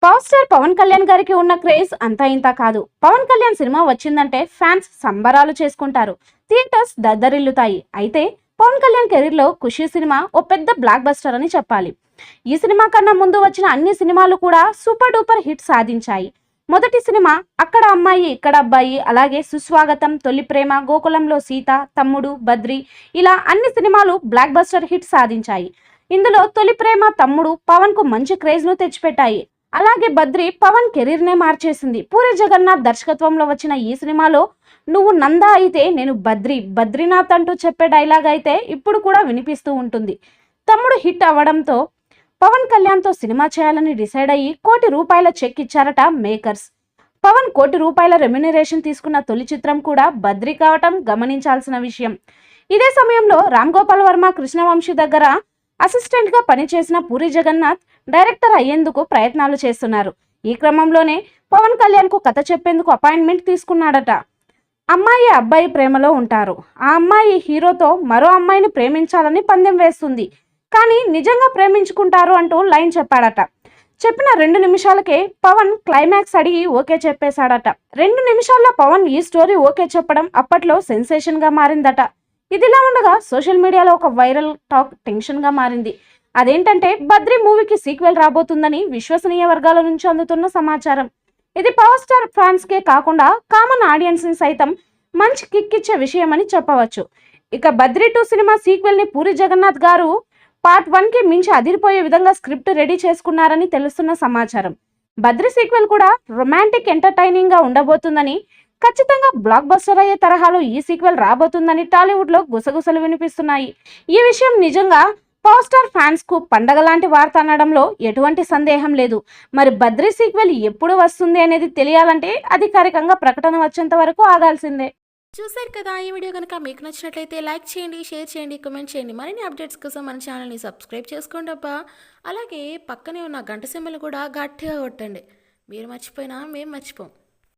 Power star Pawan Kalyan గారికి ఉన్న craze అంతా ఇంత కాదు. పవన్ కళ్యాణ్ సినిమా వచ్చిందంటే ఫ్యాన్స్ సంబరాలు చేసుకుంటారు, థియేటర్స్ దద్దరిల్లుతాయి. అయితే పవన్ కళ్యాణ్ కెరీర్ లో ఖుషి సినిమా ఓ పెద్ద బ్లాక్ బస్టర్ అని చెప్పాలి. ఈ సినిమా కన్నా ముందు వచ్చిన అన్ని సినిమాలు కూడా సూపర్ డూపర్ హిట్ సాధించాయి. మొదటి సినిమా అక్కడ అమ్మాయి ఇక్కడ అబ్బాయి, అలాగే సుస్వాగతం, తొలి ప్రేమ, గోకులంలో సీత, తమ్ముడు, బద్రి, ఇలా అన్ని సినిమాలు బ్లాక్ బస్టర్ హిట్ సాధించాయి. ఇందులో తొలి ప్రేమ, తమ్ముడు పవన్ కు మంచి క్రేజ్ ను తెచ్చిపెట్టాయి. అలాగే బద్రి పవన్ కెరీర్ నే మార్చేసింది. పూరి జగన్నాథ్ దర్శకత్వంలో వచ్చిన ఈ సినిమాలో నువ్వు నందా అయితే నేను బద్రీనాథ్ అంటూ చెప్పే డైలాగ్ అయితే ఇప్పుడు కూడా వినిపిస్తూ ఉంటుంది. తమ్ముడు హిట్ అవ్వడంతో పవన్ కళ్యాణ్ తో సినిమా చేయాలని డిసైడ్ అయ్యి ₹1,00,00,000 చెక్ ఇచ్చారట మేకర్స్. పవన్ ₹1,00,00,000 రెమ్యునరేషన్ తీసుకున్న తొలి చిత్రం కూడా బద్రి కావటం గమనించాల్సిన విషయం. ఇదే సమయంలో రామ్ గోపాల్ వర్మ కృష్ణవంశీ దగ్గర అసిస్టెంట్ గా పనిచేసిన పూరి జగన్నాథ్ డైరెక్టర్ అయ్యేందుకు ప్రయత్నాలు చేస్తున్నారు. ఈ క్రమంలోనే పవన్ కళ్యాణ్ కు కథ చెప్పేందుకు అపాయింట్మెంట్ తీసుకున్నాడట. అమ్మాయి అబ్బాయి ప్రేమలో ఉంటారు. ఆ అమ్మాయి హీరోతో మరో అమ్మాయిని ప్రేమించాలని పందెం వేస్తుంది. కానీ నిజంగా ప్రేమించుకుంటారు అంటూ లైన్ చెప్పాడట. చెప్పిన 2 నిమిషాలకే పవన్ క్లైమాక్స్ అడిగి ఓకే చెప్పేశాడట. 2 నిమిషాల్లో పవన్ ఈ స్టోరీ ఓకే చెప్పడం అప్పట్లో సెన్సేషన్ గా మారిందట. ఇదిలా ఉండగా సోషల్ మీడియాలో ఒక వైరల్ టాక్ టెన్షన్ గా మారింది. అదేంటంటే బద్రి మూవీకి సీక్వెల్ రాబోతుందని విశ్వసనీయ వర్గాల నుంచి అందుతున్న సమాచారం. ఇది పవర్ స్టార్ ఫ్యాన్స్ కే కాకుండా కామన్ ఆడియన్స్ ని సైతం మంచి కిక్ ఇచ్చే విషయమని చెప్పవచ్చు. ఇక బద్రి 2 సినిమా సీక్వెల్ ని పూరి జగన్నాథ్ గారు పార్ట్ 1 కి మించి అదిరిపోయే విధంగా స్క్రిప్ట్ రెడీ చేసుకున్నారని తెలుస్తున్న సమాచారం. బద్రి సీక్వెల్ కూడా రొమాంటిక్ ఎంటర్టైనింగ్ గా ఉండబోతుందని, ఖచ్చితంగా బ్లాక్ బస్టర్ అయ్యే తరహాలో ఈ సీక్వెల్ రాబోతుందని టాలీవుడ్ లో గుసగుసలు వినిపిస్తున్నాయి. ఈ విషయం నిజంగా పవర్ స్టార్ ఫ్యాన్స్ కు పండగ లాంటి వార్త అనడంలో ఎటువంటి సందేహం లేదు. మరి బద్రి సీక్వెల్ ఎప్పుడు వస్తుంది అనేది తెలియాలంటే అధికారికంగా ప్రకటన వచ్చేంత వరకు ఆగాల్సిందే. చూసారు కదా, ఈ వీడియో కనుక మీకు నచ్చినట్లయితే లైక్ చేయండి, షేర్ చేయండి, కామెంట్ చేయండి. మరిన్ని అప్డేట్స్ కోసం మన ఛానల్ని సబ్స్క్రైబ్ చేసుకోండి అబ్బా. అలాగే పక్కనే ఉన్న గంట సింబల్ కూడా గట్టిగా కొట్టండి. మీరు మర్చిపోయినా మేము మర్చిపోం.